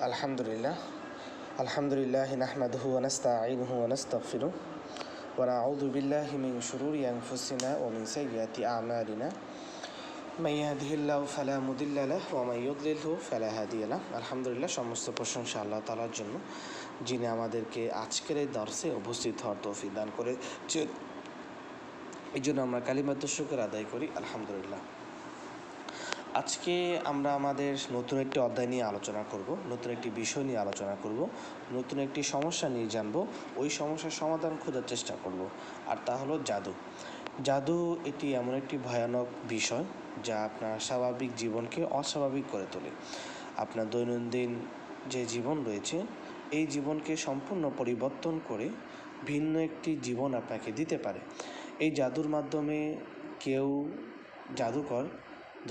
আলহামদুলিল্লাহ আলহামদুলিল্লাহ নাহমাদুহু ওয়া নাস্তাঈনুহু ওয়া নাস্তাগফিরুহ ওয়া নাউযু বিল্লাহি মিন শুরুরি আনফুসিনা ওয়া মিন সাইয়্যাতি আ'মালিনা মান ইয়াহদিহিল্লাহু ফালা মুদিল্লা লাহু ওয়া মান ইউদ্লিলহু ফালা হাদিয়া লাহু। আলহামদুলিল্লাহ, সমস্ত প্রশংসা আল্লাহ তাআলার জন্য, যিনি আমাদেরকে আজকের এই দর্শে উপস্থিত হওয়ার তৌফিক দান করেছেন। এই জন্য আমরা কালিমাতুশ শুকর আদায় করি আলহামদুলিল্লাহ। আজকে আমরা আমাদের নতুন একটি অধ্যায় নিয়ে আলোচনা করব, নতুন একটি বিষয় নিয়ে আলোচনা করব, নতুন একটি সমস্যা নিয়ে জানব, ওই সমস্যার সমাধান খোঁজার চেষ্টা করব। আর তা হলো জাদু। জাদু এটি এমন একটি ভয়ানক বিষয় যা আপনার স্বাভাবিক জীবনকে অস্বাভাবিক করে তোলে। আপনার দৈনন্দিন যে জীবন রয়েছে, এই জীবনকে সম্পূর্ণ পরিবর্তন করে ভিন্ন একটি জীবন আপনাকে দিতে পারে। এই জাদুর মাধ্যমে কেউ জাদুকর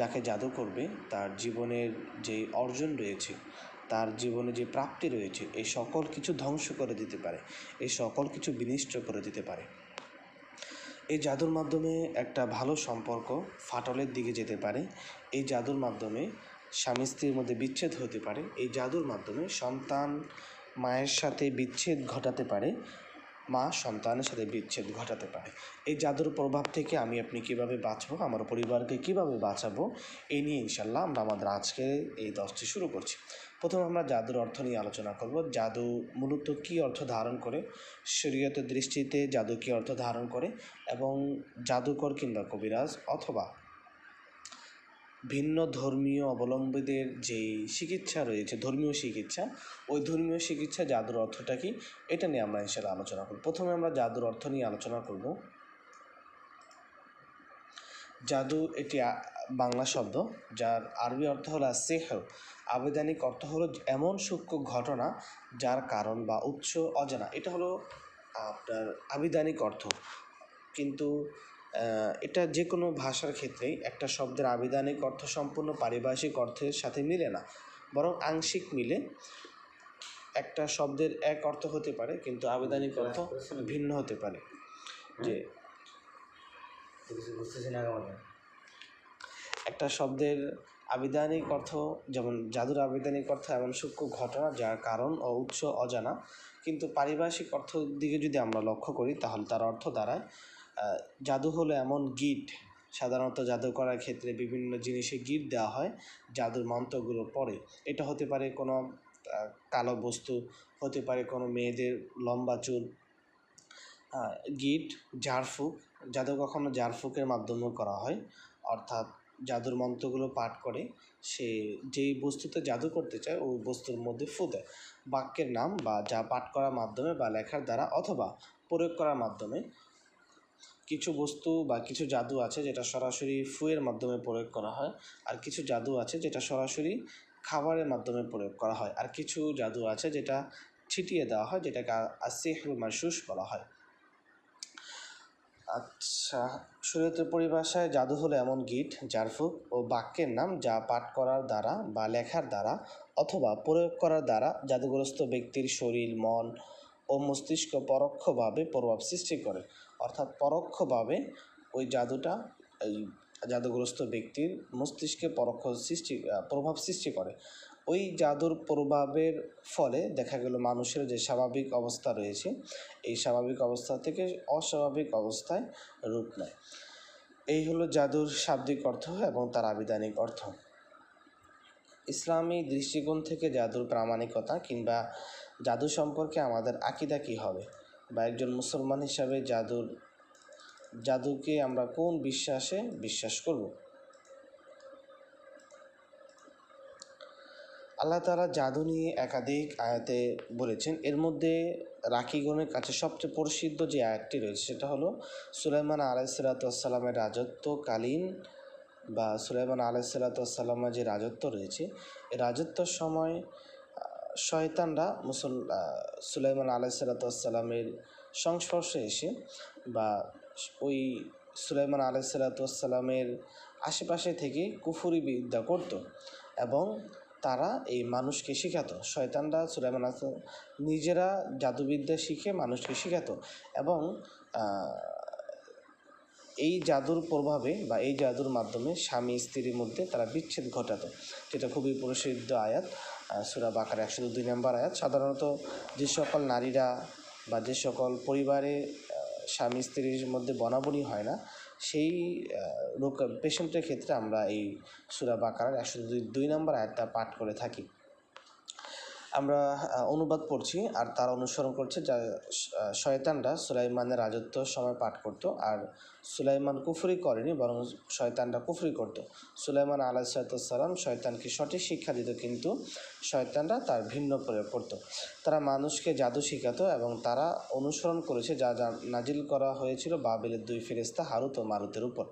যাকে জাদু করবে, তার জীবনের যে অর্জন রয়েছে, তার জীবনে যে প্রাপ্তি রয়েছে, এই সকল কিছু ধ্বংস করে দিতে পারে, এই সকল কিছু বিনষ্ট করে দিতে পারে। এই জাদুর মাধ্যমে একটা ভালো সম্পর্ক ফাটলের দিকে যেতে পারে। এই জাদুর মাধ্যমে স্বামী স্ত্রীর মধ্যে বিচ্ছেদ হতে পারে। এই জাদুর মাধ্যমে সন্তান মায়ের সাথে বিচ্ছেদ ঘটাতে পারে, মা সন্তানের সাথে বিচ্ছেদ ঘটাতে পারে। এই জাদুর প্রভাব থেকে আমি আপনি কীভাবে বাঁচবো, আমার পরিবারকে কীভাবে বাঁচাবো, এই নিয়ে ইনশাল্লাহ আমরা আমাদের আজকে এই দর্শটি শুরু করছি। প্রথমে আমরা জাদুর অর্থ নিয়ে আলোচনা করব। জাদু মূলত কী অর্থ ধারণ করে, শরীয়তের দৃষ্টিতে জাদু কী অর্থ ধারণ করে, এবং জাদুকর কিংবা কবিরাজ অথবা ভিন্ন ধর্মীয় অবলম্বীদের যে চিকিৎসা রয়েছে, ধর্মীয় চিকিৎসা, ওই ধর্মীয় চিকিৎসা জাদুর অর্থটা কি, এটা নিয়ে আমরা ইনশাআল্লাহ আলোচনা করব। প্রথমে আমরা জাদুর অর্থ নিয়ে আলোচনা করব। জাদু এটি বাংলা শব্দ, যার আরবি অর্থ হলো সিহর। আবিধানিক অর্থ হলো এমন সূক্ষ্ম ঘটনা যার কারণ বা উৎস অজানা। এটা হলো আপনার আবিধানিক অর্থ। কিন্তু এটা যে কোনো ভাষার ক্ষেত্রেই একটা শব্দের আবিধানিক অর্থ সম্পূর্ণ পারিভাষিক অর্থের সাথে মিলে না, বরং আংশিক মিলে। একটা শব্দের এক অর্থ হতে পারে, কিন্তু আবিধানিক অর্থ ভিন্ন হতে পারে। যে একটা শব্দের আবিধানিক অর্থ, যেমন জাদুর আবিধানিক অর্থ এমন সূক্ষ্ম ঘটনা যার কারণ ও উৎস অজানা। কিন্তু পারিভাষিক অর্থ দিকে যদি আমরা লক্ষ্য করি, তাহলে তার অর্থ দাঁড়ায় জাদু হলো এমন গিট। সাধারণত জাদু করার ক্ষেত্রে বিভিন্ন জিনিসে গিট দেওয়া হয় জাদুর মন্ত্রগুলো পড়ে। এটা হতে পারে কোনো কালো বস্তু, হতে পারে কোনো মেয়েদের লম্বা চুল। গিট, ঝাড়ফুঁক, জাদু কখনো ঝাড়ফুঁকের মাধ্যমেও করা হয়, অর্থাৎ জাদুর মন্ত্রগুলো পাঠ করে সে যেই বস্তুতে জাদু করতে চায় ওই বস্তুর মধ্যে ফু দেয়। বাক্যের নাম বা যা পাঠ করার মাধ্যমে বা লেখার দ্বারা অথবা প্রয়োগ করার মাধ্যমে। কিছু বস্তু বা কিছু জাদু আছে যেটা সরাসরি ফুয়ের মাধ্যমে প্রয়োগ করা হয়, আর কিছু জাদু আছে যেটা সরাসরি খাবারের মাধ্যমে প্রয়োগ করা হয়, আর কিছু জাদু আছে যেটা ছিটিয়ে দেওয়া হয়, যেটাকে আসিহরুল মাশুশ বলা হয়। আচ্ছা, শরীয়তের পরিভাষায় জাদু হলো এমন গিট, ঝাড়ফুঁক ও বাক্যের নাম যা পাঠ করার দ্বারা বা লেখার দ্বারা অথবা প্রয়োগ করার দ্বারা জাদুগ্রস্ত ব্যক্তির শরীর, মন ও মস্তিষ্ক পরোক্ষভাবে প্রভাব সৃষ্টি করে। অর্থাৎ পরোক্ষভাবে ওই জাদুটা এই জাদুগ্রস্ত ব্যক্তির মস্তিষ্কে প্রভাব সৃষ্টি করে। ওই জাদুর প্রভাবের ফলে দেখা গেল মানুষের যে স্বাভাবিক অবস্থা রয়েছে, এই স্বাভাবিক অবস্থা থেকে অস্বাভাবিক অবস্থায় রূপ নেয়। এই হলো জাদুর শাব্দিক অর্থ এবং তার আবিধানিক অর্থ। ইসলামী দৃষ্টিকোণ থেকে জাদুর প্রামাণিকতা কিংবা জাদু সম্পর্কে আমাদের আকীদা কী হবে, বা একজন মুসলমান হিসাবে জাদুকে আমরা কোন বিশ্বাসে বিশ্বাস করব। আল্লাহ তাআলা জাদু নিয়ে একাধিক আয়াতে বলেছেন। এর মধ্যে রাকিগণের কাছে সবচেয়ে প্রসিদ্ধ যে আয়াতটি রয়েছে সেটা হলো সুলাইমান আলাইহিসসালামের রাজত্বকালীন, বা সুলাইমান আলাইহিসসালামের যে রাজত্ব রয়েছে, এই রাজত্বর সময় শয়তানরা সুলাইমান আলাইহিসসালামের সংস্পর্শে এসে বা ওই সুলাইমান আলাইহিসসালামের আশেপাশে থেকে কুফরি বিদ্যা করত, এবং তারা এই মানুষকে শেখাতো। শয়তানরা সুলাইমান নিজেরা জাদুবিদ্যা শিখে মানুষকে শেখাতো, এবং এই জাদুর প্রভাবে বা এই জাদুর মাধ্যমে স্বামী স্ত্রীর মধ্যে তারা বিচ্ছেদ ঘটাতো, যেটা খুবই প্রসিদ্ধ আয়াত, সূরা বাকারা 102 নম্বর আয়াত। সাধারণত যে সকল নারীরা বা যে সকল পরিবারে স্বামী স্ত্রীর মধ্যে বনাবনি হয় না, সেই রোগ পেশেন্টের ক্ষেত্রে আমরা এই সূরা বাকারার 102 নম্বর আয়াতটা পাঠ করে থাকি। আমরা অনুবাদ পড়ছি আর তার অনুসরণ করছে, যা শয়তানরা সুলাইমানের রাজত্ব সময় পাঠ করত, আর সুলাইমান কুফরি করেনি, বরং শয়তানরা কুফরি করত। সুলাইমান আলাইহিসসালাম শয়তানকে সঠিক শিক্ষা দিত, কিন্তু শয়তানরা তার ভিন্ন প্রয়োগ করত। তারা মানুষকে জাদু শেখাতো এবং তারা অনুসরণ করেছে যা যা নাজিল করা হয়েছিল বাবিলের 2 ফেরেশতা হারুত ও মারুতের উপর।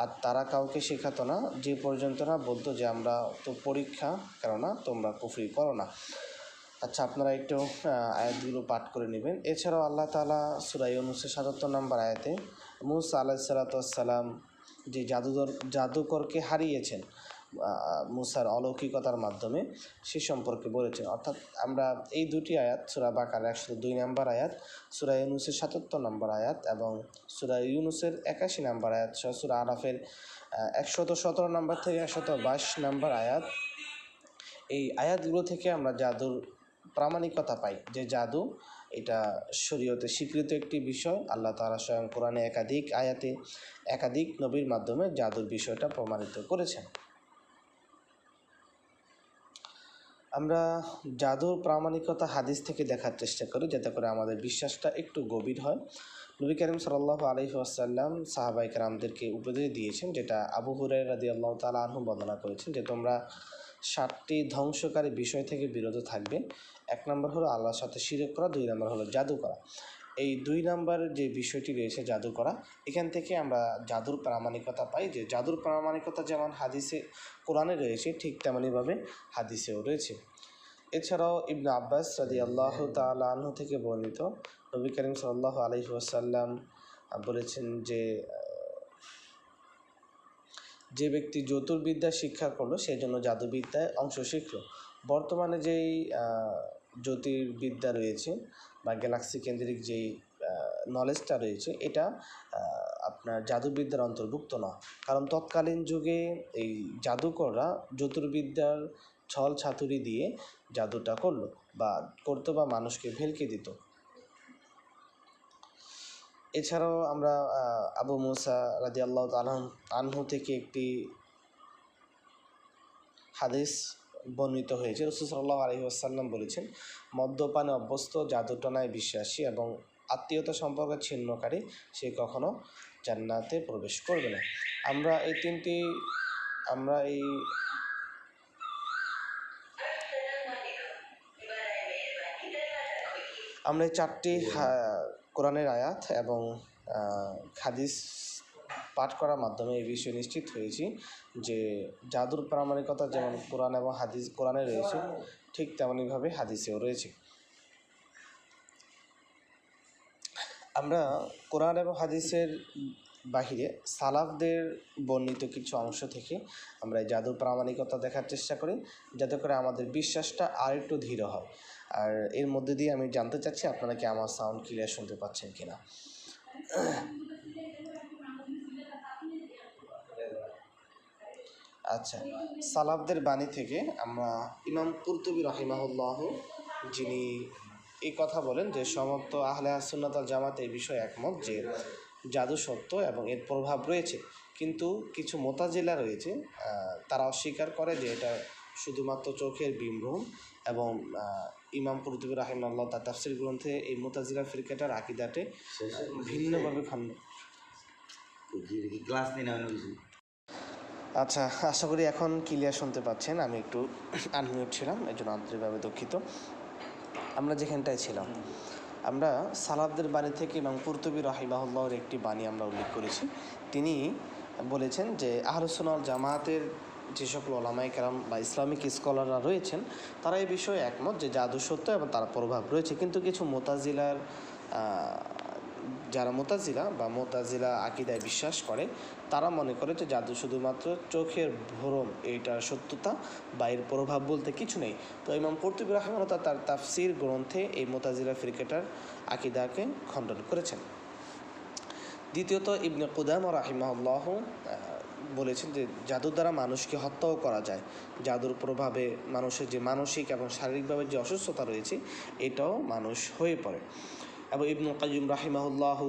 আর তারা কাউকে শেখাতো না, যে পর্যন্ত না বলতো যে আমরা তো পরীক্ষা কেননা তোমরা কুফরি করো না। আচ্ছা, আপনারা একটু আয়াতগুলো পাঠ করে নেবেন। এছাড়াও আল্লাহ তাআলা সূরা ইউনূসের ৭৭ নম্বর আয়াতে মূসা আলাইহিসসালাম যে জাদুকরকে হারিয়েছেন মূসার অলৌকিকতার মাধ্যমে, সে সম্পর্কে বলেছেন। অর্থাৎ আমরা এই দুটি আয়াত, সূরা বাকারার 102 নম্বর আয়াত, সূরা ইউনূসের ৭৭ নম্বর আয়াত এবং সূরা ইউনূসের 81 নম্বর আয়াত, সূরা আরাফের 117 নম্বর থেকে 122 নম্বর আয়াত, এই আয়াতগুলো থেকে আমরা জাদুর প্রামাণিকতা পাই, যে জাদু এটা শরীয়তে স্বীকৃত একটি বিষয়। আল্লাহ তাআলা স্বয়ং কোরআনে একাধিক আয়াতে একাধিক নবীর মাধ্যমে জাদুর বিষয়টা প্রমাণিত করেছেন। আমরা জাদুর প্রামাণিকতা হাদিস থেকে দেখার চেষ্টা করি, যাতে করে আমাদের বিশ্বাসটা একটু গভীর হয়। নবী করিম সাল্লাল্লাহু আলাইহি ওয়াসাল্লাম সাহাবায়ে কেরামদেরকে উপদেশ দিয়েছেন, যেটা আবু হুরায়রা রাদিয়াল্লাহু তাআলা আনহু বর্ণনা করেছেন, যে তোমরা 7টি ধ্বংসকারী বিষয় থেকে বিরত থাকবে। 1 নম্বর হলো আল্লাহর সাথে শিরক করা, 2 নম্বর হলো জাদু করা। এই 2 নম্বর যে বিষয়টি রয়েছে জাদু করা, এখান থেকে আমরা জাদুর প্রামাণিকতা পাই, যে জাদুর প্রামাণিকতা যেমন হাদিসে কোরআনে রয়েছে, ঠিক তেমনইভাবে হাদিসেও রয়েছে। এছাড়াও ইবনে আব্বাস রাদিয়াল্লাহু তাআলা আনহু থেকে বর্ণিত, নবী করিম সাল্লাল্লাহু আলাইহি ওয়াসাল্লাম বলেছেন যে ব্যক্তি জ্যোতির্বিদ্যা শিক্ষা করলো সেই জন্য জাদুবিদ্যায় অংশ শিখলো। বর্তমানে যেই জ্যোতির্বিদ্যা রয়েছে বা গ্যালাক্সি কেন্দ্রিক যেই নলেজটা রয়েছে, এটা আপনার জাদুবিদ্যার অন্তর্ভুক্ত নয়। কারণ তৎকালীন যুগে এই জাদুকররা জ্যোতির্বিদ্যার ছল ছাতুরি দিয়ে জাদুটা করতো বা মানুষকে ভেলকে দিত। এছাড়াও আমরা আবু মুসা রাদিয়াল্লাহু তাআলা আনহু থেকে একটি হাদিস বর্ণিত হয়েছে। রাসূল সাল্লাল্লাহু আলাইহি ওয়াসাল্লাম বলেছেন, মদ্যপানে অভ্যস্ত, জাদুটনায় বিশ্বাসী এবং আত্মীয়তা সম্পর্ক ছিন্নকারী সে কখনো জান্নাতে প্রবেশ করবে না। আমরা এই 4টি কোরআনের আয়াত এবং হাদিস পাঠ করার মাধ্যমে এই বিষয়ে নিশ্চিত হয়েছি যে জাদুর প্রামাণিকতা যেমন কোরআন এবং কোরআনে রয়েছে, ঠিক তেমনইভাবে হাদিসেও রয়েছে। আমরা কোরআন এবং হাদিসের বাহিরে সালাফদের বর্ণিত কিছু অংশ থেকে আমরা এই জাদুর প্রামাণিকতা দেখার চেষ্টা করি, যাতে করে আমাদের বিশ্বাসটা আর একটু দৃঢ় হয়। আর এর মধ্যে দিয়ে আমি জানতে চাচ্ছি আপনারা কি আমার সাউন্ড ক্লিয়ার শুনতে পাচ্ছেন কিনা। আচ্ছা, সালাফদের বাণী থেকে আমরা ইমাম কুরতুবী রাহিমাহুল্লাহ, যিনি এই কথা বলেন যে সমস্ত আহলে সুন্নাত ওয়াল জামাত এই বিষয়ে একমত যে জাদু সত্য এবং এর প্রভাব রয়েছে, কিন্তু কিছু মুতাজিলা রয়েছে, তারা অস্বীকার করে যে এটা শুধুমাত্র চোখের বিভ্রম। এবং ইমাম কুরতুবী রাহিমাহুল্লাহ তার তাফসীর গ্রন্থে এই মুতাজিলা ফিরকাটার আকীদাতে ভিন্নভাবে আচ্ছা, আশা করি এখন ক্লিয়ার শুনতে পাচ্ছেন। আমি একটু আনমিউট ছিলাম, এর জন্য আন্তরিকভাবে দুঃখিত। আমরা যেখানটায় ছিলাম, আমরা সালাফদের বাণী থেকে ইমাম কুরতুবী রাহিমাহুল্লাহর একটি বাণী আমরা উল্লেখ করেছি। তিনি বলেছেন যে আহলুস সুন্নাহ ওয়াল জামাতের যে সকল ওলামায়ে কেরাম বা ইসলামিক স্কলাররা রয়েছেন, তারা এই বিষয়ে একমত যে জাদু সত্য এবং তার প্রভাব রয়েছে, কিন্তু কিছু যারা মুতাজিলা আকীদায় বিশ্বাস করে, তারা মনে করে যে জাদু শুধুমাত্র চোখের ভ্রম, এইটার সত্যতা বা এর প্রভাব বলতে কিছু নেই। তো ইমাম কুরতুবী রাহিমাহুল্লাহ তার তাফসীর গ্রন্থে এই মুতাজিলা ফিরকাটার আকীদাকে খণ্ডন করেছেন। দ্বিতীয়ত ইবনে কুদামা রাহিমাহুল্লাহ বলেছেন যে জাদুর দ্বারা মানুষকে হত্যাও করা যায়। জাদুর প্রভাবে মানুষের যে মানসিক এবং শারীরিকভাবে যে অসুস্থতা রয়েছে এটাও মানুষ হয়ে পড়ে। এবং ইবনুল কাইয়্যিম রাহিমাহুল্লাহ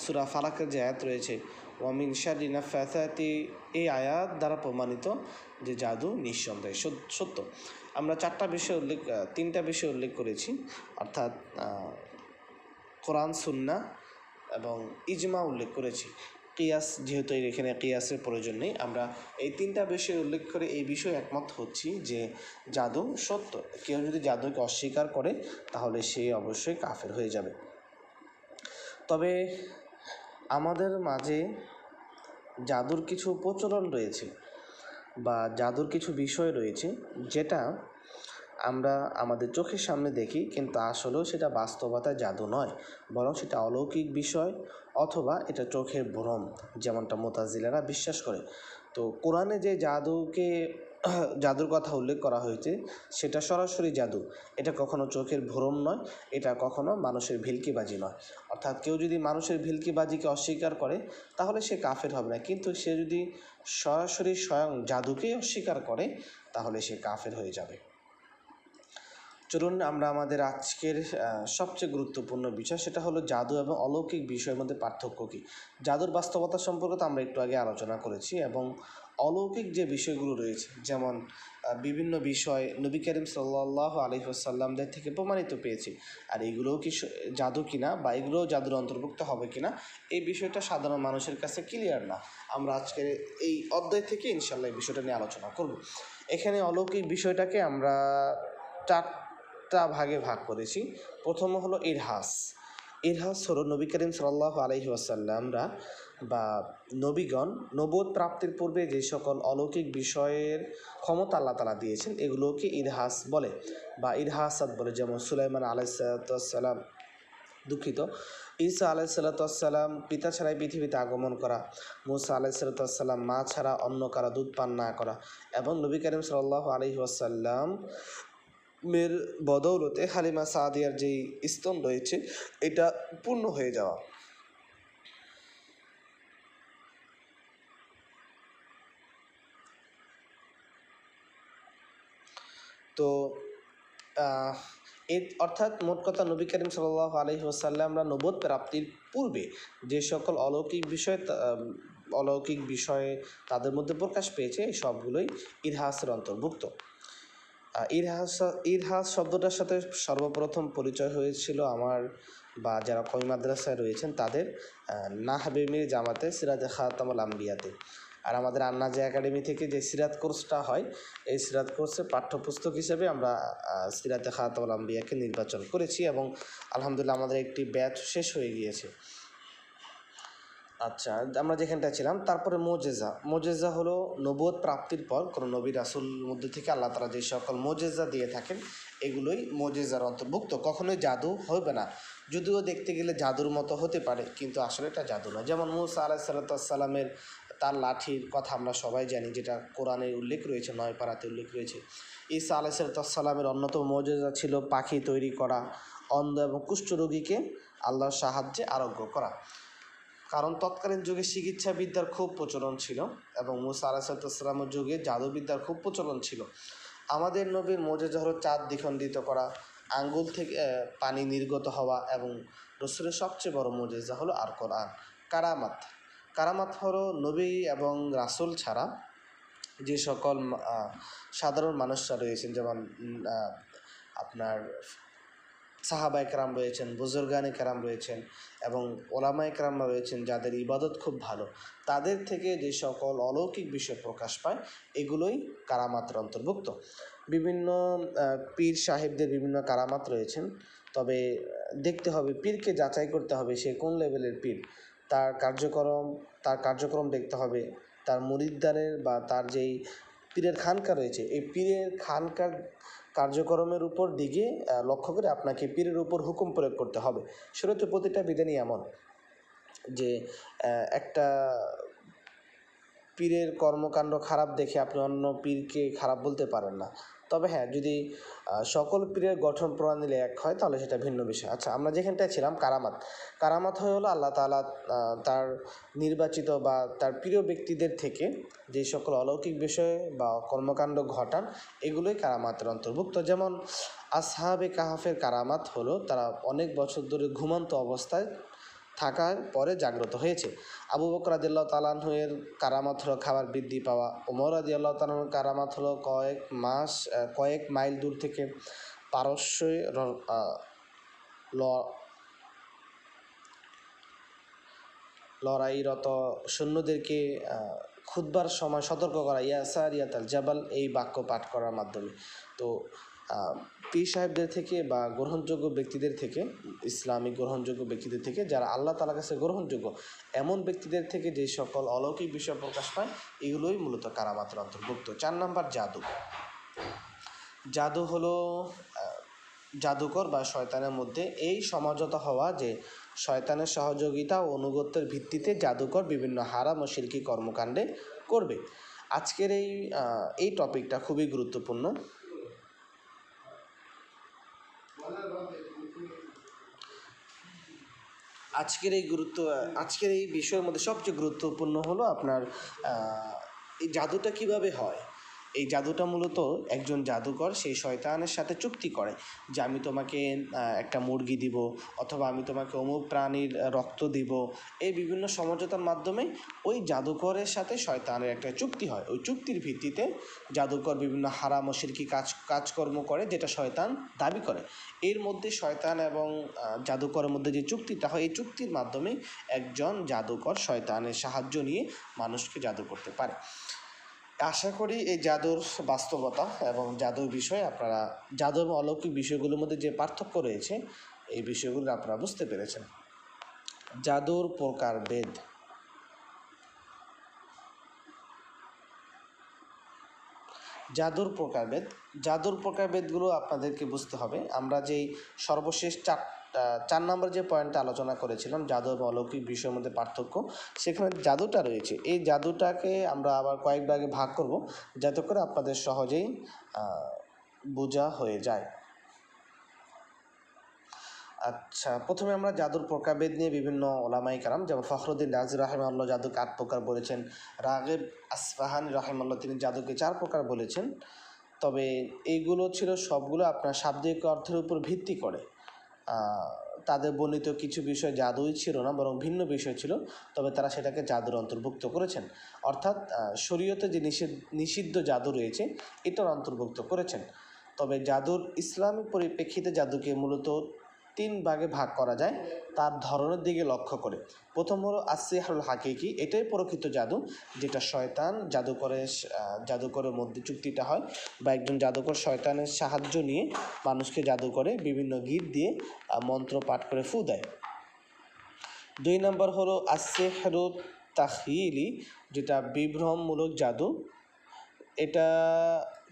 সূরা ফালাকের যে আয়াত রয়েছে ওয়ামিন শাররি নাফাসাতি, এই আয়াত দ্বারা প্রমাণিত যে জাদু নিঃসন্দেহে সত্য। আমরা তিনটা বিষয় উল্লেখ করেছি, অর্থাৎ কোরআন, সুন্নাহ এবং ইজমা উল্লেখ করেছি। কিয়াস যেহেতু এখানে কিয়াসের প্রয়োজন নেই, আমরা এই তিনটা বিষয় উল্লেখ করে এই বিষয়ে একমত হচ্ছি যে জাদু সত্য। কেউ যদি জাদুকে অস্বীকার করে তাহলে সে অবশ্যই কাফের হয়ে যাবে। তবে আমাদের মাঝে জাদুর কিছু প্রচলন রয়েছে বা জাদুর কিছু বিষয় রয়েছে যেটা আমরা আমাদের চোখের সামনে দেখি, কিন্তু আসলেও সেটা বাস্তবতায় জাদু নয়, বরং সেটা অলৌকিক বিষয় অথবা এটা চোখের ভ্রম, যেমনটা মুতাজিলারা বিশ্বাস করে। তো কোরআনে যে জাদুর কথা উল্লেখ করা হয়েছে সেটা সরাসরি জাদু, এটা কখনো চোখের ভ্রম নয়, এটা কখনো মানুষের ভেলকিবাজি নয়। অর্থাৎ কেউ যদি মানুষের ভেলকিবাজিকে অস্বীকার করে তাহলে সে কাফের হবে না, কিন্তু সে যদি সরাসরি স্বয়ং জাদুকেই অস্বীকার করে তাহলে সে কাফের হয়ে যাবে। চলুন আমরা আমাদের আজকের সবচেয়ে গুরুত্বপূর্ণ বিষয়, সেটা হলো জাদু এবং অলৌকিক বিষয়ের মধ্যে পার্থক্য কী। জাদুর বাস্তবতা সম্পর্কে তো আমরা একটু আগে আলোচনা করেছি, এবং অলৌকিক যে বিষয়গুলো রয়েছে, যেমন বিভিন্ন বিষয় নবী করিম সাল্লাল্লাহু আলাইহি ওয়াসাল্লামদের থেকে প্রমাণিত পেয়েছি, আর এগুলোও কি জাদু কিনা বা এগুলোও জাদুর অন্তর্ভুক্ত হবে কিনা, এই বিষয়টা সাধারণ মানুষের কাছে ক্লিয়ার না। আমরা আজকের এই অধ্যায় থেকে ইনশাআল্লাহ এই বিষয়টা নিয়ে আলোচনা করব। এখানে অলৌকিক বিষয়টাকে আমরা চারটা ভাগে ভাগ করেছি। প্রথম হলো ইরহাস হলো নবী করিম সাল্লাল্লাহু আলাইহি ওয়াসাল্লামরা বা নবীগণ নবুয়ত প্রাপ্তির পূর্বে যে সকল অলৌকিক বিষয়ের ক্ষমতা আল্লাহ তাআলা দিয়েছেন এগুলোকে ইরহাস বলে বা ইরহাসাত বলে। যেমন সুলাইমান আলাইহিসসালাম ঈসা আলাইহিসসালাম পিতা ছাড়াই পৃথিবীতে আগমন করা, মুসা আলাইহিসসালাম মা ছাড়া অন্য কারা দুধ পান না করা, এবং নবী করিম সাল্লাল্লাহু আলাইহি ওয়াসাল্লাম মের বদৌলতে হালিমা সাদিয়ার যেই স্তন রয়েছে এটা পূর্ণ হয়ে যাওয়া। তো অর্থাৎ মোট কথা নবী করিম সাল্লাল্লাহু আলাইহি ওয়াসাল্লামরা নবুয়ত প্রাপ্তির পূর্বে যে সকল অলৌকিক বিষয়ে তাদের মধ্যে প্রকাশ পেয়েছে এই সবগুলোই ইরহাসের অন্তর্ভুক্ত। ইরহাস শব্দটার সাথে সর্বপ্রথম পরিচয় হয়েছিল আমার বা যারা কওমি মাদ্রাসায় রয়েছেন তাদের নাহবে মীর জামাতে সিরাতে খাতামুল আম্বিয়াতে। আর আমাদের আন্নাজে একাডেমি থেকে যে সিরাত কোর্সটা হয় এই সিরাত কোর্সের পাঠ্যপুস্তক হিসেবে আমরা সিরাতে খাতামুল আম্বিয়াকে নির্বাচন করেছি, এবং আলহামদুলিল্লাহ আমাদের একটি ব্যাচ শেষ হয়ে গিয়েছে। আচ্ছা, আমরা যেখানটা ছিলাম, তারপরে মোজেজা হলো নবুয়ত প্রাপ্তির পর কোনো নবী রাসূল মধ্যে থেকে আল্লাহ তাআলা যে সকল মোজেজা দিয়ে থাকেন এগুলোই মোজেজার অন্তর্ভুক্ত। কখনোই জাদু হবে না, যদিও দেখতে গেলে জাদুর মতো হতে পারে, কিন্তু আসলে এটা জাদু না। যেমন মুসা আলাইহিসসালামের তার লাঠির কথা আমরা সবাই জানি, যেটা কোরআনে উল্লেখ রয়েছে, 9 পারাতে উল্লেখ রয়েছে। ঈসা আলাইহিসসালামের অন্যতম মোজেজা ছিল পাখি তৈরি করা, অন্ধ এবং কুষ্ঠরোগীকে আল্লাহর সাহায্যে আরোগ্য করা। কারণ তৎকালীন যুগে চিকিৎসাবিদ্যার খুব প্রচলন ছিল এবং মুসা আলাইহিসসালামের যুগে জাদুবিদ্যার খুব প্রচলন ছিল। আমাদের নবীর মোজেজা হলো চাঁদ দ্বিখণ্ডিত করা, আঙ্গুল থেকে পানি নির্গত হওয়া, এবং রসুলের সবচেয়ে বড় মোজেজা হলো আর কোরআন। কারামাত হলো নবী এবং রাসূল ছাড়া যে সকল সাধারণ মানুষরা রয়েছেন, যেমন আপনার সাহাবায়ে কেরাম রয়েছেন, বুজুর্গানে কেরাম রয়েছেন এবং ওলামায়ে কেরামরা রয়েছেন যাদের ইবাদত খুব ভালো, তাদের থেকে যে সকল অলৌকিক বিষয় প্রকাশ পায় এগুলোই কারামাতের অন্তর্ভুক্ত। বিভিন্ন পীর সাহেবদের বিভিন্ন কারামাত রয়েছেন, তবে দেখতে হবে পীরকে যাচাই করতে হবে সে কোন লেভেলের পীর। তার কার্যক্রম দেখতে হবে, তার মুরিদদারের বা তার যেই পীরের খানকা রয়েছে এই পীরের খানকার কার্যক্রমের উপর দিকে লক্ষ্য করে আপনাকে পীরের উপর হুকুম প্রয়োগ করতে হবে। শরীয়তের প্রতিটা বিধানই এমন যে একটা পীরের কর্মকাণ্ড খারাপ দেখে আপনি অন্য পীরকে খারাপ বলতে পারেন না। তবে হ্যাঁ, যদি সকল পীরের গঠন প্রণালী এক হয় তাহলে সেটা ভিন্ন বিষয়। আচ্ছা, আমরা যেখানটায় ছিলাম কারামাত হলো আল্লাহ তাআলা তার নির্বাচিত বা তার প্রিয় ব্যক্তিদের থেকে যে সকল অলৌকিক বিষয় বা কর্মকাণ্ড ঘটান, এগুলোই কারামাতের অন্তর্ভুক্ত। যেমন আসহাবে কাহাফের কারামাত হলো তারা অনেক বছর ধরে ঘুমন্ত অবস্থায় থাকার পরে জাগ্রত হয়েছে। আবু বকর রাদিয়াল্লাহু তাআলা আনহু-এর কারামাত হলো খাবার বৃদ্ধি পাওয়া। ওমর রাদিয়াল্লাহু তাআলা আনহুর কারামাত হলো কয়েক মাইল দূর থেকে পারস্যে লড়াইরত সৈন্যদেরকে খুতবার সময় সতর্ক করা, ইয়া সারিয়াতাল জাবাল, এই বাক্য পাঠ করার মাধ্যমে। তো পীর সাহেবদের থেকে বা গ্রহণযোগ্য ব্যক্তিদের থেকে, ইসলামিক গ্রহণযোগ্য ব্যক্তিদের থেকে, যারা আল্লাহ তাআলার কাছে গ্রহণযোগ্য এমন ব্যক্তিদের থেকে যে সকল অলৌকিক বিষয় প্রকাশ পায়, এগুলোই মূলত কারামাতের অন্তর্ভুক্ত। 4 নাম্বার জাদু। জাদু হলো জাদুকর বা শয়তানের মধ্যে এই সমঝোতা হওয়া যে শয়তানের সহযোগিতা ও অনুগত্যের ভিত্তিতে জাদুকর বিভিন্ন হারাম ও শিরকি কর্মকাণ্ডে করবে। আজকের এই টপিকটা খুবই গুরুত্বপূর্ণ। আজকের এই বিষয়ের মধ্যে সবচেয়ে গুরুত্বপূর্ণ হলো আপনার এই জাদুটা কিভাবে হয়। এই জাদুটা মূলত একজন জাদুকর সেই শয়তানের সাথে চুক্তি করে যে আমি তোমাকে একটা মুরগি দিব, অথবা আমি তোমাকে অমুক প্রাণীর রক্ত দিব। এই বিভিন্ন সমঝোতার মাধ্যমে ওই জাদুকরের সাথে শয়তানের একটা চুক্তি হয়। ওই চুক্তির ভিত্তিতে জাদুকর বিভিন্ন হারাম ও শিরকি কাজকর্ম করে, যেটা শয়তান দাবি করে। এর মধ্যে শয়তান এবং জাদুকরের মধ্যে যে চুক্তিটা হয়, এই চুক্তির মাধ্যমে একজন জাদুকর শয়তানের সাহায্য নিয়ে মানুষকে জাদু করতে পারে। আশা করি এই জাদুর বাস্তবতা এবং জাদুর বিষয়ে আপনারা, জাদু এবং অলৌকিক বিষয়গুলোর মধ্যে যে পার্থক্য রয়েছে, এই বিষয়গুলো আপনারা বুঝতে পেরেছেন। জাদুর প্রকারভেদ। জাদুর প্রকারভেদগুলো আপনাদেরকে বুঝতে হবে। আমরা যেই সর্বশেষ 4 নম্বর যে পয়েন্টটা আলোচনা করেছিলাম, জাদু এবং অলৌকিক বিষয়ের মধ্যে পার্থক্য, সেখানে জাদুটা রয়েছে। এই জাদুটাকে আমরা আবার কয়েক ভাগে ভাগ করব, যাতে করে আপনাদের সহজেই বোঝা হয়ে যায়। আচ্ছা, প্রথমে আমরা জাদুর প্রকারভেদ নিয়ে বিভিন্ন ওলামায়ে কেরাম, যেমন ফখরুদ্দিন রাজি রাহিমাহুল্লাহ জাদুকে 8 প্রকার বলেছেন। রাগিব আসফাহানি রাহিমাহুল্লাহ তিনি জাদুকে 4 প্রকার বলেছেন। তবে এইগুলো ছিল সবগুলো আপনার শাব্দিক অর্থের উপর ভিত্তি করে। তাদের বর্ণিত কিছু বিষয় জাদুই ছিল না, বরং ভিন্ন বিষয় ছিল, তবে তারা সেটাকে জাদুর অন্তর্ভুক্ত করেছেন। অর্থাৎ শরীয়তে যে নিষিদ্ধ জাদু রয়েছে এটার অন্তর্ভুক্ত করেছেন। তবে জাদুর ইসলামিক পরিপ্রেক্ষিতে জাদুকে মূলত 3 ভাগে ভাগ করা যায় তার ধরনের দিকে লক্ষ্য করে। প্রথম হলো আসিহরুল হাকিকি, এটাই প্রকৃত জাদু, যেটা শয়তান জাদুকরের মধ্যে চুক্তিটা হয়, বা একজন জাদুকর শয়তানের সাহায্য নিয়ে মানুষকে জাদু করে, বিভিন্ন গীত দিয়ে মন্ত্র পাঠ করে ফু দেয়। 2 নম্বর হলো আসিহরুত তাখয়িলি, যেটা বিভ্রমমূলক জাদু। এটা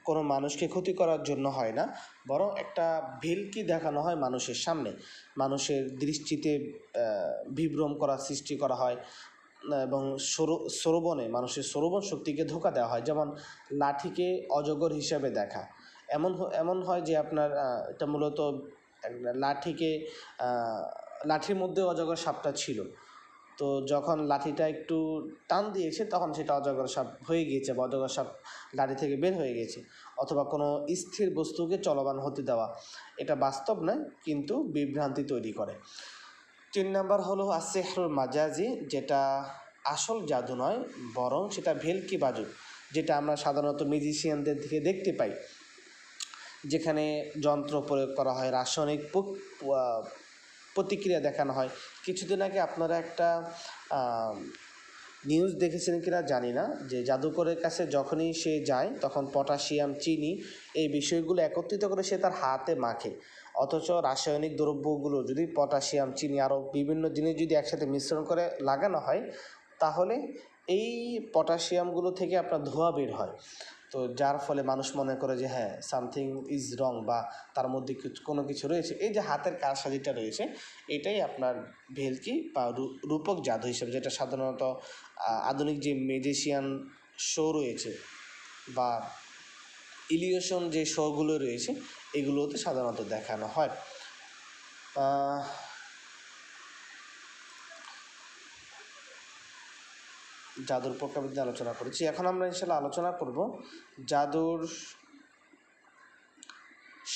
কোনো মানুষকে ক্ষতি করার জন্য হয় না, বরং একটা ভেলকি দেখানো হয় মানুষের সামনে, মানুষের দৃষ্টিতে বিভ্রম করার সৃষ্টি করা হয়, এবং মানুষের শ্রবণ শক্তিকে ধোঁকা দেওয়া হয়। যেমন লাঠিকে অজগর হিসাবে দেখা, এমন হয় যে আপনার এটা মূলত লাঠির মধ্যে অজগর সাপটা ছিল, তো যখন লাঠিটা একটু টান দিয়েছে তখন সেটা অজগর সাপ হয়ে গিয়েছে, বা অজগর সাপ লাঠি থেকে বের হয়ে গেছে। অথবা কোনো স্থির বস্তুকে চলমান হতে দেওয়া, এটা বাস্তব নয় কিন্তু বিভ্রান্তি তৈরি করে। 3 নম্বর হলো আসিহরুল মাজাজি, যেটা আসল জাদু নয়, বরং সেটা ভেলকি বাজু, যেটা আমরা সাধারণত মিউজিশিয়ানদের থেকে দেখতে পাই, যেখানে যন্ত্র প্রয়োগ করা হয়, রাসায়নিক প্রতিক্রিয়া দেখানো হয়। কিছুদিন আগে আপনারা একটা নিউজ দেখেছিলেন কিনা জানি না, যে জাদুকরের কাছে যখনই সে যায় তখন পটাশিয়াম, চিনি, এই বিষয়গুলো একত্রিত করে সে তার হাতে মাখে। অথচ রাসায়নিক দ্রব্যগুলো যদি পটাশিয়াম, চিনি, আরও বিভিন্ন জিনিস যদি একসাথে মিশ্রণ করে লাগানো হয়, তাহলে এই পটাশিয়ামগুলো থেকে আপনার ধোঁয়া বের হয়। তো যার ফলে মানুষ মনে করে যে হ্যাঁ, সামথিং ইজ রং, বা তার মধ্যে কোনো কিছু রয়েছে। এই যে হাতের কারসাজিটা রয়েছে, এটাই আপনার ভেলকি বা রূপক জাদু হিসেবে, যেটা সাধারণত আধুনিক যে ম্যাজিশিয়ান শো রয়েছে বা ইলিউশন যে শোগুলো রয়েছে এগুলোতে সাধারণত দেখানো হয়। জাদুর প্রকারভেদে আলোচনা করেছি। এখন আমরা ইনশাআল্লাহ আলোচনা করব জাদুর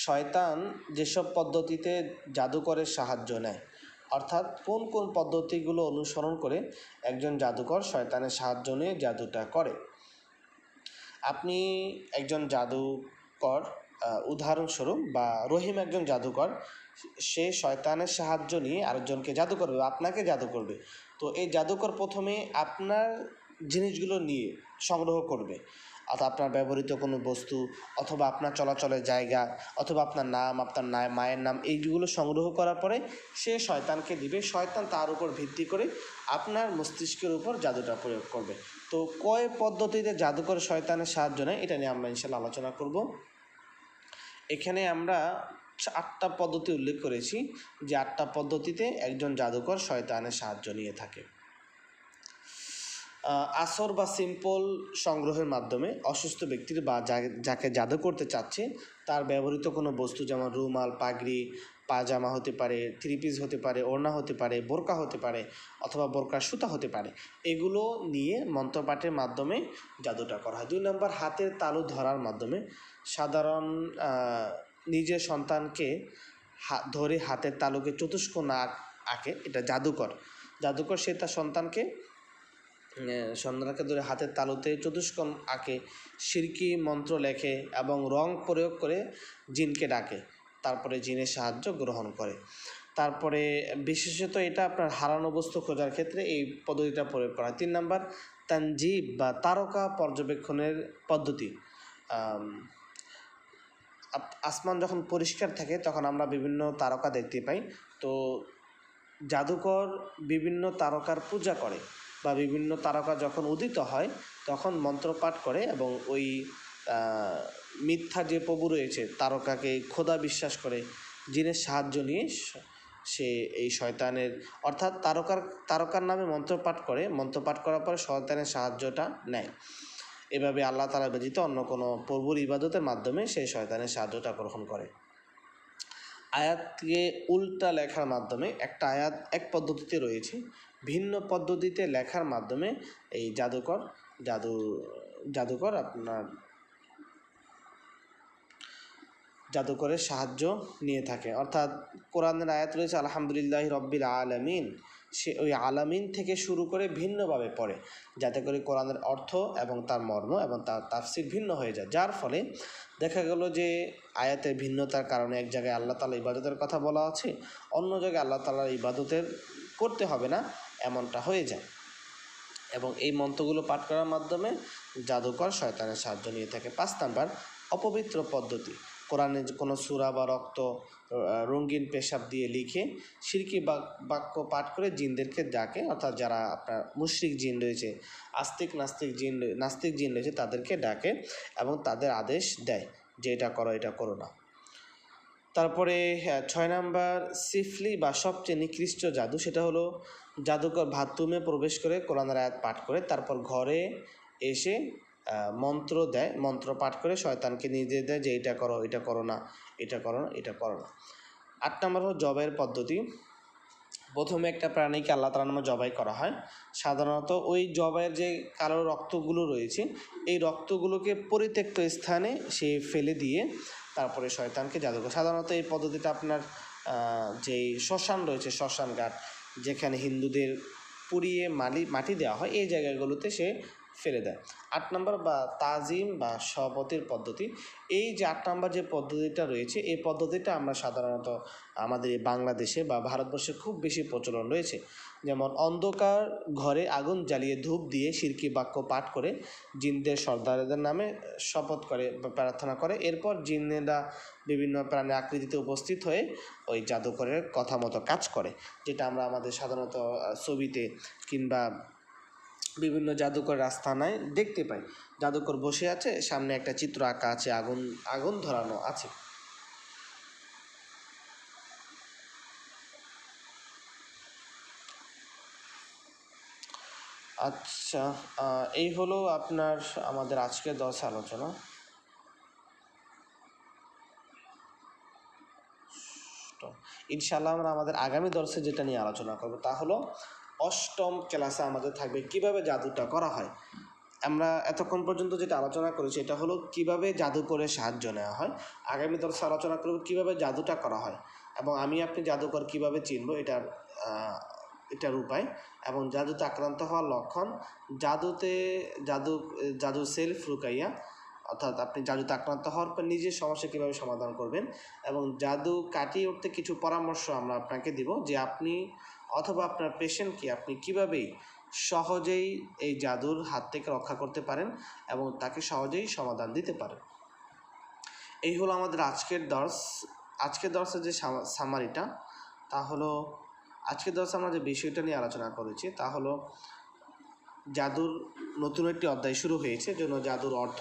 শয়তান যেসব পদ্ধতিতে জাদুকরের সাহায্য নেয়, অর্থাৎ কোন কোন পদ্ধতিগুলো অনুসরণ করে একজন জাদুকর শয়তানের সাহায্য নিয়ে জাদুটা করে। আপনি একজন জাদুকর, উদাহরণস্বরূপ বা রহিম একজন জাদুকর, সে শয়তানের সাহায্য নিয়ে আরেকজনকে জাদু করবে, আপনাকে জাদু করবে। তো এই জাদুকর প্রথমে আপনার জিনিসগুলো নিয়ে সংগ্রহ করবে, অর্থাৎ আপনার ব্যবহৃত কোনো বস্তু অথবা আপনার চলাচলের জায়গা অথবা আপনার নাম, আপনার মায়ের নাম, এইগুলো সংগ্রহ করার পরে সে শয়তানকে দিবে। শয়তান তার উপর ভিত্তি করে আপনার মস্তিষ্কের উপর জাদুটা প্রয়োগ করবে। তো কয় পদ্ধতিতে জাদুকর শয়তানের সাহায্য নেয় এটা নিয়ে আমরা ইনশাআল্লাহ আলোচনা করব। এখানে আমরা 8টা পদ্ধতি উল্লেখ করেছি, যে 8টা পদ্ধতিতে একজন জাদুকর শয়তানের সাহায্য নিয়ে থাকে। আসর বা সিম্পল সংগ্রহের মাধ্যমে অসুস্থ ব্যক্তির বা যাকে জাদু করতে চাচ্ছে তার ব্যবহৃত কোনো বস্তু, যেমন রুমাল, পাগড়ি, পাজামা হতে পারে, থ্রি পিস হতে পারে, ওড়না হতে পারে, বোরকা হতে পারে অথবা বোরকার সুতা হতে পারে, এগুলো নিয়ে মন্ত্রপাঠের মাধ্যমে জাদুটা করা হয়। 2 নম্বর, হাতের তালু ধরার মাধ্যমে। সাধারণ নিজের সন্তানকে ধরে হাতের তালুকে চতুষ্ক না আঁকে, এটা জাদুকর সে তার সন্তানকে ধরে হাতের তালুতে চতুষ্কোণ আঁকে, শিরকি মন্ত্র লেখে এবং রং প্রয়োগ করে জিনকে ডাকে, তারপরে জিনের সাহায্য গ্রহণ করে। তারপরে বিশেষত এটা আপনার হারানো বস্তু খোঁজার ক্ষেত্রে এই পদ্ধতিটা প্রয়োগ করা হয়। 3 নম্বর, তানজিব বা তারকা পর্যবেক্ষণের পদ্ধতি। আসমান যখন পরিষ্কার থাকে তখন আমরা বিভিন্ন তারকা দেখতে পাই। তো জাদুকর বিভিন্ন তারকার পূজা করে বা বিভিন্ন তারকা যখন উদিত হয় তখন মন্ত্রপাঠ করে এবং ওই মিথ্যা যে প্রভু রয়েছে তারকাকে খোদা বিশ্বাস করে, জিনের সাহায্য নিয়ে সে এই শয়তানের, অর্থাৎ তারকার নামে মন্ত্রপাঠ করার পরে শয়তানের সাহায্যটা নেয়। এভাবে আল্লাহ তাআলা ব্যতীত অন্য কোনো প্রভুর ইবাদতের মাধ্যমে সেই শয়তানের সাহায্যটা গ্রহণ করে। আয়াতকে উল্টা লেখার মাধ্যমে, একটা আয়াত এক পদ্ধতিতে রয়েছে, ভিন্ন পদ্ধতিতে লেখার মাধ্যমে এই জাদুকর আপনার জাদুকরের সাহায্য নিয়ে থাকে। অর্থাৎ কোরআনের আয়াত রয়েছে আলহামদুলিল্লাহি রব্বিল আলামিন, সে ওই আলামিন থেকে শুরু করে ভিন্নভাবে পড়ে, যাতে করে কোরআনের অর্থ এবং তার মর্ম এবং তার তাফসির ভিন্ন হয়ে যায়। যার ফলে দেখা গেল যে আয়াতের ভিন্নতার কারণে এক জায়গায় আল্লাহ তাআলা ইবাদতের কথা বলা আছে, অন্য জায়গায় আল্লাহ তাআলার ইবাদতের করতে হবে না, এমনটা হয়ে যায়। এবং এই মন্ত্রগুলো পাঠ করার মাধ্যমে জাদুকর শয়তানের সাহায্য নিয়ে থাকে। 5 নাম্বার, অপবিত্র পদ্ধতি। কোরআনে কোনো সূরা বা রক্ত, রঙিন পেশাব দিয়ে লিখে শিরকি বাক্য পাঠ করে জিনদেরকে ডাকে, অর্থাৎ যারা আপনার মুশরিক জিন রয়েছে, নাস্তিক জিন রয়েছে তাদেরকে ডাকে এবং তাদের আদেশ দেয় যে এটা করো না। তারপরে 6 নাম্বার, সিফলি বা সবচেয়ে নিকৃষ্ট জাদু, সেটা হলো জাদুকর বাথরুমে প্রবেশ করে কোরআনের আয়াত পাঠ করে তারপর ঘরে এসে মন্ত্র পাঠ করে শয়তানকে নির্দেশ দেয় যে এটা করো না। 8 নাম্বার হলো জবাইয়ের পদ্ধতি। প্রথমে একটা প্রাণীকে আল্লাহ তাআলার নামে জবাই করা হয়। সাধারণত ওই জবাইয়ের যে কালো রক্তগুলো রয়েছে এই রক্তগুলোকে পরিত্যক্ত স্থানে সে ফেলে দিয়ে তারপরে শয়তানকে জাদু করে। সাধারণত এই পদ্ধতিটা আপনার যেই শ্মশান রয়েছে, শ্মশান ঘাট, যেখানে হিন্দুদের পুড়িয়ে মাটি দেওয়া হয়, এই জায়গাগুলোতে সে ফেলে দেয়। 8 নম্বর বা তাজিম বা শপথের পদ্ধতি। এই যে 8 নম্বর যে পদ্ধতিটা রয়েছে এই পদ্ধতিটা আমরা সাধারণত আমাদের বাংলাদেশে বা ভারতবর্ষে খুব বেশি প্রচলন রয়েছে। যেমন অন্ধকার ঘরে আগুন জ্বালিয়ে ধূপ দিয়ে শিরকি বাক্য পাঠ করে জিনদের সর্দারদের নামে শপথ করে বা প্রার্থনা করে, এরপর জিনেরা বিভিন্ন প্রাণের আকৃতিতে উপস্থিত হয়ে ওই জাদুকরের কথা মতো কাজ করে, যেটা আমরা আমাদের সাধারণত ছবিতে কিংবা বিভিন্ন জাদুকর আস্তানায় দেখতে পাই। জাদুকর বসে আছে, সামনে একটা চিত্র আঁকা আছে, আগুন ধরানো আছে। আচ্ছা, এই হলো আপনার আমাদের আজকের দর্শে আলোচনা। ইনশাআল্লাহ আমরা আমাদের আগামী দর্শে যেটা নিয়ে আলোচনা করব তা হলো অষ্টম ক্লাসে আমাদের থাকবে কিভাবে জাদুটা করা হয়। আমরা এতক্ষণ পর্যন্ত যেটা আলোচনা করেছি এটা হলো কিভাবে জাদু করে সাহায্য নেওয়া হয়। আগামী দর্শে আলোচনা করব কিভাবে জাদুটা করা হয় এবং আমি আপনি জাদুকর কিভাবে চিনব এটার উপায় এবং জাদুতে আক্রান্ত হওয়ার লক্ষণ, জাদু সেলফ রুকাইয়া, অর্থাৎ আপনি জাদুতে আক্রান্ত হওয়ার পর নিজের সমস্যা কীভাবে সমাধান করবেন এবং জাদু কাটিয়ে উঠতে কিছু পরামর্শ আমরা আপনাকে দিব যে আপনি অথবা আপনার পেশেন্টকে আপনি কীভাবেই সহজেই এই জাদুর হাত থেকে রক্ষা করতে পারেন এবং তাকে সহজেই সমাধান দিতে পারেন। এই হলো আমাদের আজকের দর্শের যে সামারিটা, তা হলো আজকের দর্শে আমরা যে বিষয়টা নিয়ে আলোচনা করেছি তা হলো জাদুর নতুন একটি অধ্যায় শুরু হয়েছে, জন্য জাদুর অর্থ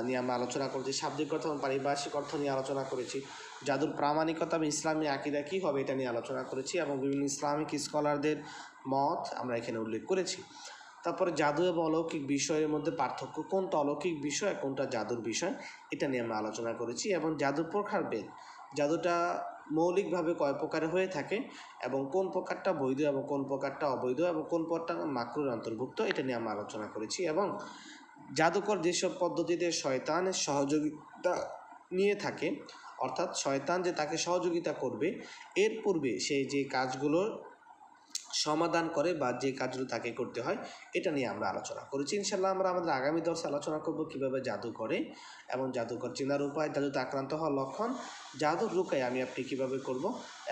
নিয়ে আমরা আলোচনা করেছি, শাব্দিক অর্থ এবং পারিভাষিক অর্থ নিয়ে আলোচনা করেছি, জাদুর প্রামাণিকতা এবং ইসলামী আকীদা কী হবে এটা নিয়ে আলোচনা করেছি এবং বিভিন্ন ইসলামিক স্কলারদের মত আমরা এখানে উল্লেখ করেছি। তারপরে জাদু এবং অলৌকিক বিষয়ের মধ্যে পার্থক্য, কোনটা অলৌকিক বিষয় কোনটা জাদুর বিষয়, এটা নিয়ে আমরা আলোচনা করেছি এবং জাদুর প্রকারভেদ, জাদুটা মৌলিকভাবে কয় প্রকারে হয়ে থাকে এবং কোন প্রকারটা বৈধ এবং কোন প্রকারটা অবৈধ এবং কোন প্রকারটা মাকরুর অন্তর্ভুক্ত, এটা নিয়ে আমরা আলোচনা করেছি এবং জাদুকর যেসব পদ্ধতিতে শয়তানের সহযোগিতা নিয়ে থাকে, অর্থাৎ শয়তান যে তাকে সহযোগিতা করবে এর পূর্বে সেই যে কাজগুলোর সমাধান করে বা যে কাজগুলো তাকে করতে হয়, এটা নিয়ে আমরা আলোচনা করেছি। ইনশাল্লাহ আমরা আমাদের আগামী দর্শে আলোচনা করব কীভাবে জাদু করে এবং জাদুকর চেনার উপায়, জাদুতে আক্রান্ত হওয়ার লক্ষণ, জাদুর রুকাই আমি আপনি কীভাবে করব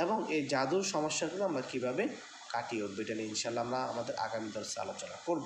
এবং এই জাদুর সমস্যাগুলো আমরা কীভাবে কাটিয়ে উঠবো, এটা নিয়ে ইনশাল্লাহ আমরা আমাদের আগামী দর্শে আলোচনা করব।